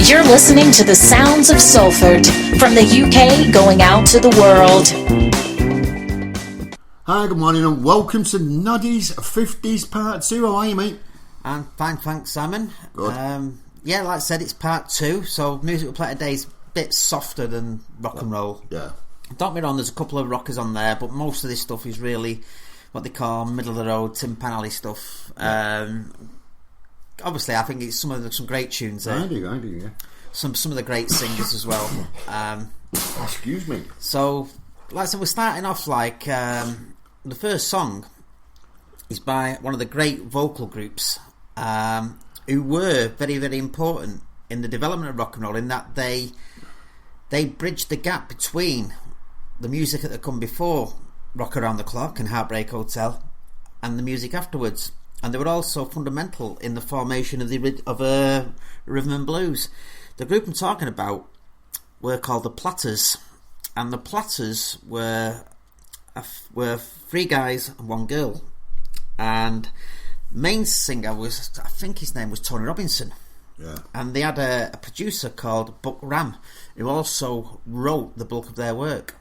You're listening to the sounds of Salford, from the UK going out to the world. Hi, good morning and welcome to Noddy's 50's Part 2. How are you, mate? I'm fine, thanks, Simon. Good. Yeah, like I said, it's Part 2, so music we'll play today is a bit softer than rock and roll. Yeah. Don't get me wrong, there's a couple of rockers on there, but most of this stuff is really what they call middle of the road, Tim Panelly stuff. Yeah. Obviously, I think it's some great tunes there. I do, yeah. Some of the great singers as well. Excuse me. So, like I said, we're starting off like the first song is by one of the great vocal groups who were very, very important in the development of rock and roll, in that they bridged the gap between the music that had come before Rock Around the Clock and Heartbreak Hotel and the music afterwards. And they were also fundamental in the formation of rhythm and blues. The group I'm talking about were called the Platters, and the Platters were three guys and one girl. And main singer was, I think his name was Tony Robinson. Yeah. And they had a producer called Buck Ram, who also wrote the bulk of their work.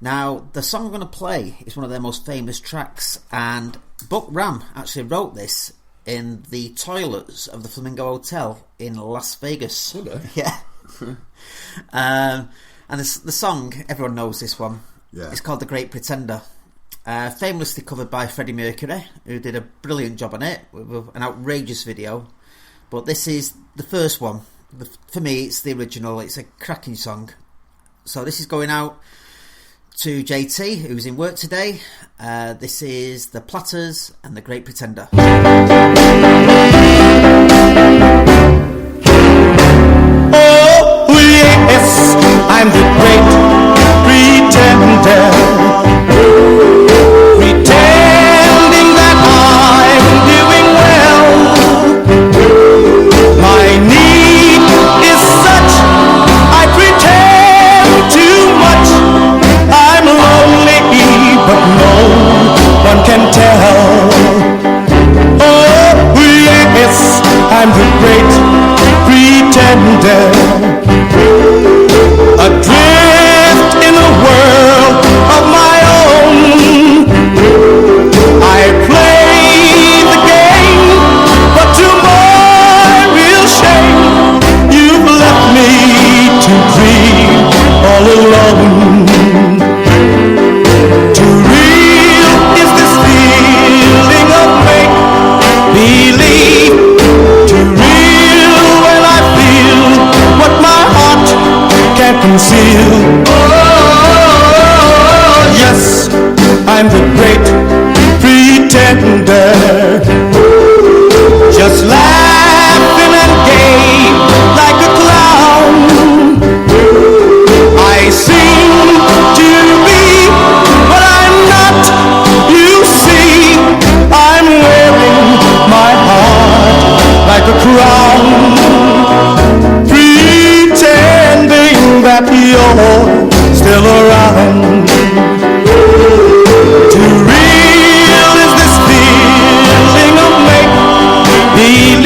Now, the song I'm going to play is one of their most famous tracks, and Buck Ram actually wrote this in the toilets of the Flamingo Hotel in Las Vegas. Okay. Yeah. And the song, everyone knows this one. Yeah. It's called The Great Pretender. Famously covered by Freddie Mercury, who did a brilliant job on it, with an outrageous video. But this is the first one. For me, it's the original. It's a cracking song. So this is going out to JT, who's in work today. This is the Platters and The Great Pretender. Oh yes, I'm the Great Pretender, pretending that I'm doing well. My need is such, I pretend too much. I'm lonely, but no one can tell. Oh yes, I'm the Great Pretender, adrift in a world of my own. I play the game, but to my real shame, you've left me to dream all alone. Too real is this feeling of make-believe. Too real when I feel what my heart can't conceal. Oh, yes, I'm the Great Pretender, just laughing and gay like a clown. I seem to be what I'm not. You see, I'm wearing my heart like a crown, pretending that you're still around. Too real is this feeling of make-believe.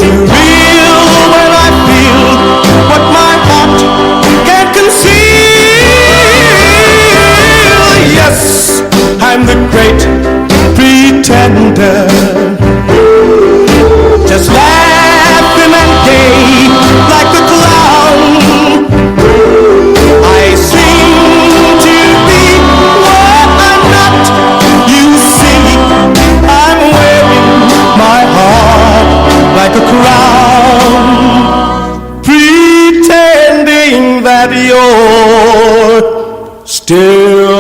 Too real when I feel what my heart can't conceal. Yes, I'm the Great Pretender, just laughing and gay like a clown. I seem to be what I'm not. You see, I'm wearing my heart like a crown, pretending that you're still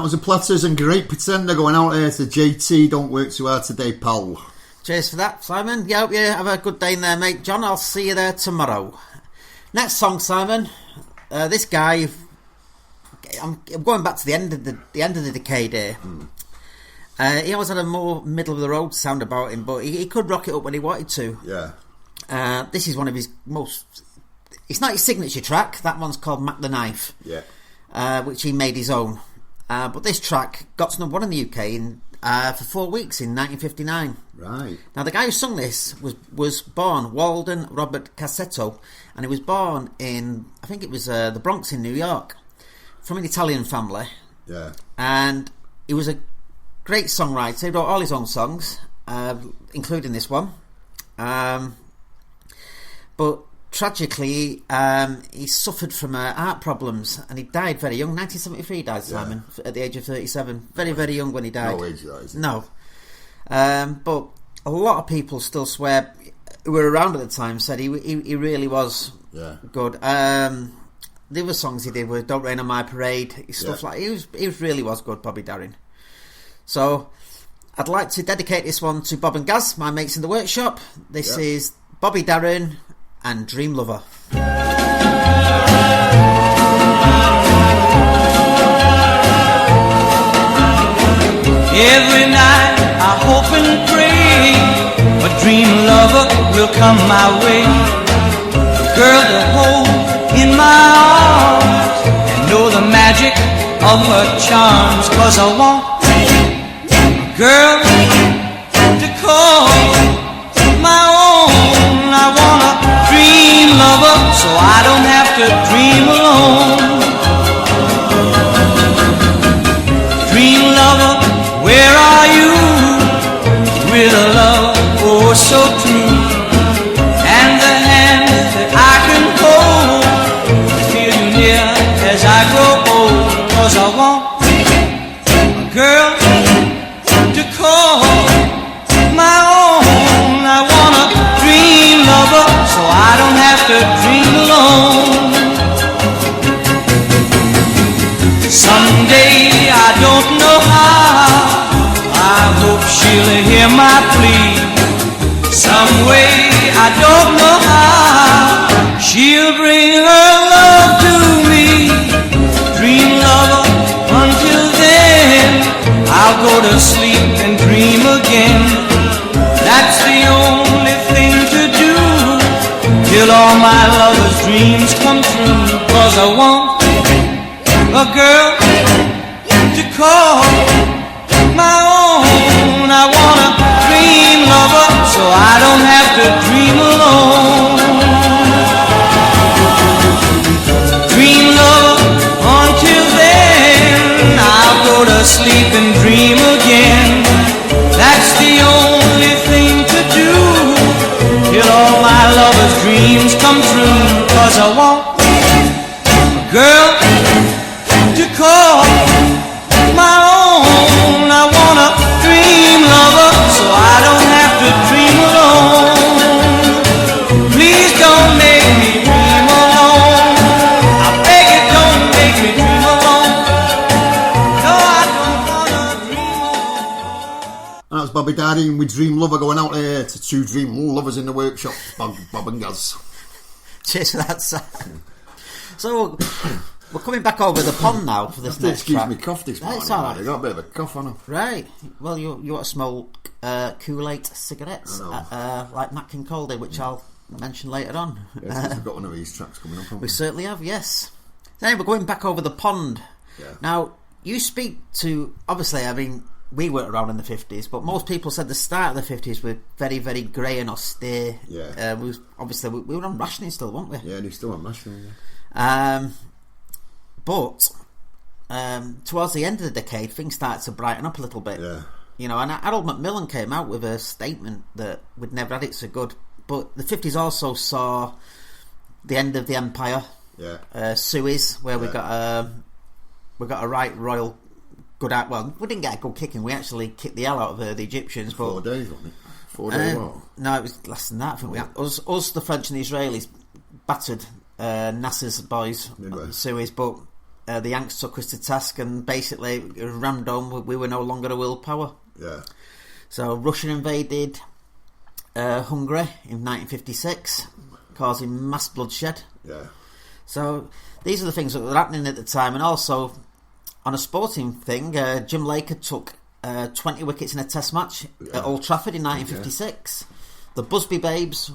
The Platters and Great Pretender going out here to JT. Don't work too hard today, pal. Cheers for that, Simon. Yeah, hope you have a good day in there, mate. John, I'll see you there tomorrow. Next song, Simon. This guy, I'm going back to the end of the decade here. He always had a more middle of the road sound about him, but he could rock it up when he wanted to. Yeah. This is one of his most it's not his signature track. That one's called Mac the Knife, which he made his own. But this track got to number 1 in the UK for 4 weeks in 1959. Right. Now, the guy who sung this was born Walden Robert Cassetto, and he was born in, I think it was the Bronx in New York, from an Italian family. Yeah. And he was a great songwriter. He wrote all his own songs, including this one. But tragically, he suffered from heart problems, and he died very young. 1973 he died, Simon, at the age of 37. Very, very young when he died. No age, that is. No. But a lot of people still swear, who were around at the time, said he really was good. The other songs he did were Don't Rain on My Parade, stuff like he really was good, Bobby Darin. So I'd like to dedicate this one to Bob and Gaz, my mates in the workshop. This is Bobby Darin and Dream Lover. Every night I hope and pray a dream lover will come my way, a girl to hold in my arms and know the magic of her charms. 'Cause I want a girl to call my own. I want a dream lover so I don't have to dream alone. Dream lover, where are you? With a love oh so true, and the hand that I can hold, feel you near as I grow old. 'Cause I want a girl to call my own. I want a dream lover so I don't have to dream alone. Someday, I don't know how, I hope she'll hear my plea. Some way, I don't know how, she'll bring her love to me. Dream lover, until then, I'll go to sleep and dream again. That's the only thing to do, till all my lover's dreams come true. 'Cause I want a girl to call my own. I want a dream lover so I don't have to dream alone. Dream lover, until then, I'll go to sleep and dream again. That's the only thing to do, till all my lover's dreams come true. 'Cause I want a girl to call my own. I want a dream lover so I don't have to dream alone. Please don't make me dream alone. I beg you, don't make me dream alone. No, I don't wanna dream alone. And that's Bobby Darin with Dream Lover, going out there to two dream lovers in the workshop, Bob and Gaz. Cheers for that, sir. So we're coming back over the pond now for this next Excuse track. me, cough this morning. That's all right. I got a bit of a cough on her. Right. Well, you want to smoke Kool-Aid cigarettes, like Matt King Cole did, which I'll mention later on. Yes, we've got one of these tracks coming up, haven't We certainly have, yes. So anyway, we're going back over the pond. Yeah. Now, you speak to, obviously, I mean, we weren't around in the 50s, but most people said the start of the 50s were very, very grey and austere. Yeah. We were on rationing still, weren't we? Yeah, and he's still on rationing. But towards the end of the decade, things started to brighten up a little bit. Yeah. You know, and Harold Macmillan came out with a statement that we'd never had it so good. But the 50s also saw the end of the empire. Yeah. Suez, where we got a right royal good out. Well, we didn't get a good kicking. We actually kicked the hell out of the Egyptians. But 4 days, wasn't it? 4 day war. No, it was less than that. I think us, the French and the Israelis battered Nasser's boys on Suez, but the Yanks took us to task and basically rammed home. We were no longer a world power. Yeah. So Russia invaded Hungary in 1956, causing mass bloodshed. Yeah. So these are the things that were happening at the time. And also, on a sporting thing, Jim Laker took 20 wickets in a test match at Old Trafford in 1956. The Busby Babes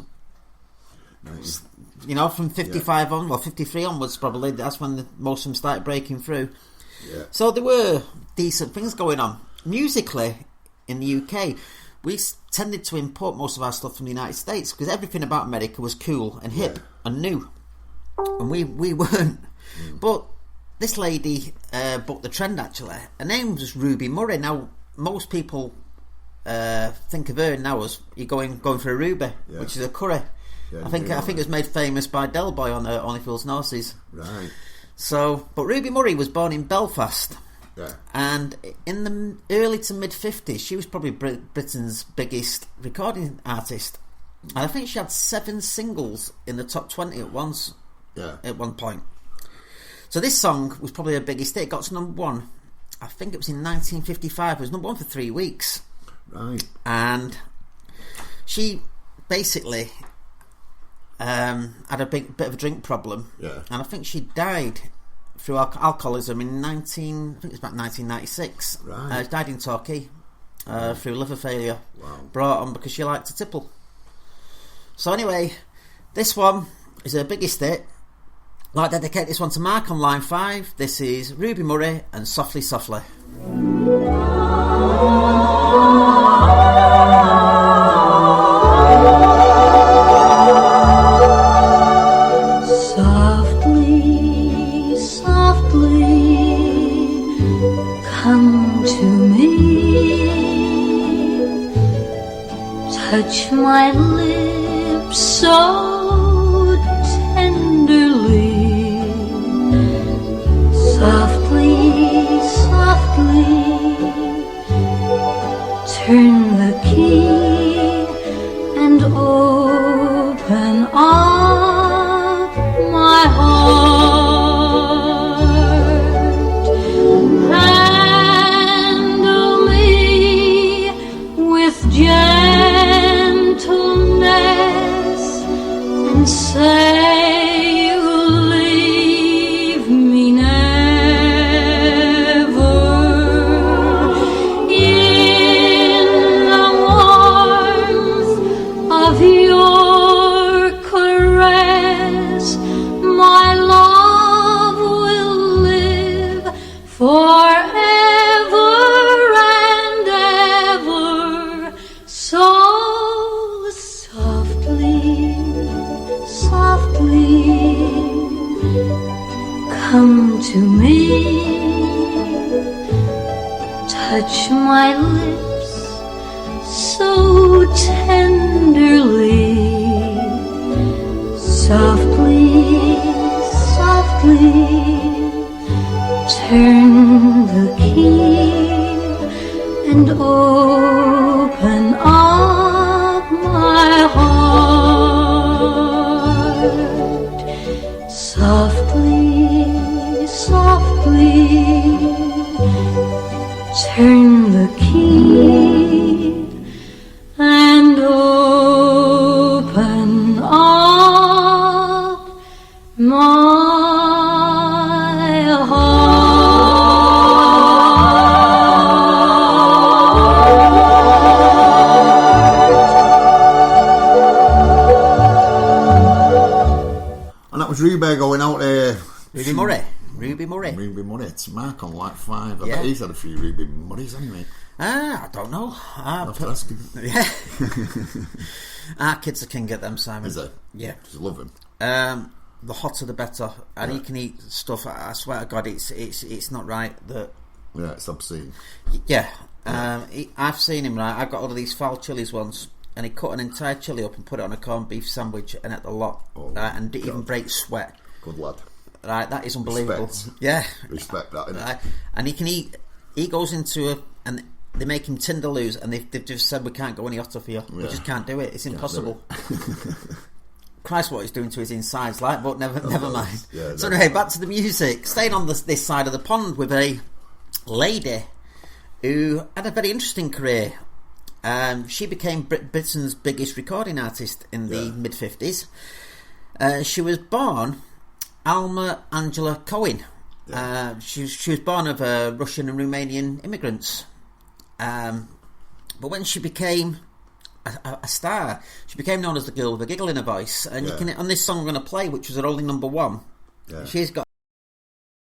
You know, from 55 on, well, 53 onwards probably, that's when most of them started breaking through. Yeah. So there were decent things going on. Musically, in the UK, we tended to import most of our stuff from the United States because everything about America was cool and hip and new. And we weren't. But this lady booked the trend, actually. Her name was Ruby Murray. Now, most people think of her now as you're going for a Ruby, which is a curry. Yeah, I think it was made famous by Del Boy on Only Fools and Horses. Right. So, but Ruby Murray was born in Belfast. Yeah. And in the early to mid 50s, she was probably Britain's biggest recording artist. And I think she had 7 singles in the top 20 at once. Yeah. At one point. So this song was probably her biggest hit. It got to number 1. I think it was in 1955. It was number 1 for 3 weeks. Right. And she basically had a bit of a drink problem. Yeah. And I think she died through alcoholism in I think it was about 1996. Right. She died in Torquay through liver failure. Wow. Brought on because she liked to tipple. So anyway, this one is her biggest hit. I'd like to dedicate this one to Mark on line 5. This is Ruby Murray and Softly Softly. Softly, softly, come to me. Touch my lips so tenderly. Softly, softly, turn the key and open up my heart. Handle me with gentleness and say you'll leave me never. In the warmth of your caress, my love will live forever and ever. So softly, softly, come to me. Touch my lips so tenderly. Softly, softly, turn the key and open up my heart. Softly, softly, turn the key and open up my And that was Ruby going out there. Ruby Murray. Ruby Murray. Ruby Murray. It's Mark on like 5. I Yeah. bet he's had a few Ruby Murrays anyway. I don't know. I'll ask him. Yeah. Our kids can get them, Simon. Is it? Yeah. Just love him. The hotter the better. And he can eat stuff. I swear to God, it's not right that. Yeah, it's obscene. Yeah. I've seen him, right. I got all of these foul chilies once, and he cut an entire chili up and put it on a corned beef sandwich and ate the lot, right, and didn't even break sweat. Good lad. Right, that is unbelievable. Respect. Yeah. Respect that, innit? Right. And he can eat. He goes into and they make him Tindaloos, and they've just said we can't go any hotter for you. We just can't do it. It's impossible. Christ, what he's doing to his insides, like, but never mind. Yeah, so anyway, back to the music. Staying on this side of the pond with a lady who had a very interesting career. She became Britain's biggest recording artist in the mid-50s. She was born Alma Angela Cohen. Yeah. She was born of Russian and Romanian immigrants. But when she became a star. She became known as the girl with a giggle in her voice, and you can on this song we're going to play, which was her only number one. Yeah. She's got